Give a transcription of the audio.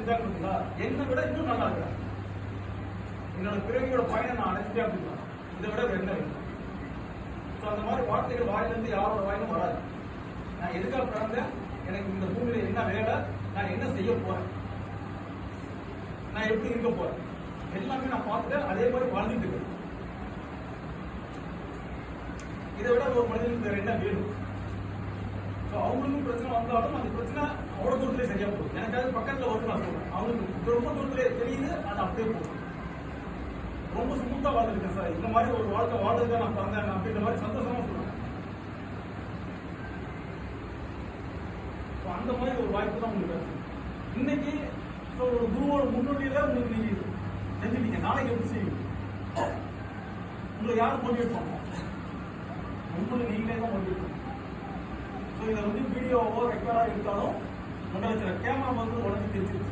செஞ்சாங்க என்னை விட இன்னும் நல்லா இருக்கிறாங்க. என்னோட பிறவியோட பயனை நான் அடைஞ்சிட்டேன் அப்படின்னா இதை விட என்ன வேணும்? அந்த மாதிரி வார்த்தைகள் வாயிலிருந்து யாரோட வாயிலும் வராது. நான் எதுக்காக பிறந்தேன், எனக்கு இந்த பூமியில என்ன வேலை, நான் என்ன செய்ய போறேன், நான் எப்படி இருக்க போறேன், எல்லாமே நான் பார்த்துட்டு அதே மாதிரி வாழ்ந்துட்டு இருக்கேன். இதை விட ஒரு மனிதனுக்கு வேற என்ன வேணும்? அவங்களுக்கும் பிரச்சனை வந்தாலும் அந்த பிரச்சனை அவ்வளவு தூரத்திலே சரியா போகும். எனக்காவது பக்கத்துல வந்து நான் சொல்றேன், அவங்களுக்கு ரொம்ப தூரத்திலே தெரியுது, அது அப்படியே போகும். ரொம்ப சுமூத்தா வாழ்ந்துருக்கேன் சார், இந்த மாதிரி ஒரு வாழ்க்கை வாழ்றதுதான் நான் பிறந்தேன் அப்படின்ற மாதிரி சந்தோஷமா சொல்றேன். அந்த மாதிரி ஒரு வாய்ப்பு தான் உங்களுக்கு இன்னைக்கு. ஒரு குருவோட முன்னோடியில உங்களுக்கு நீங்க செஞ்சுட்டீங்க, நாளைக்கு எப்படி செய்வீங்க? உங்களை யாரும் மோட்டிவேட் பண்ணுவோம்? உங்களுக்கு நீங்களே தான் மோட்டிவேட் பண்ணுவோம். இதை வந்து வீடியோவோ ரெக்கார்டா இருந்தாலும் 1,00,000 கேமரா வந்து உடனே தெரிஞ்சுக்கலாம்.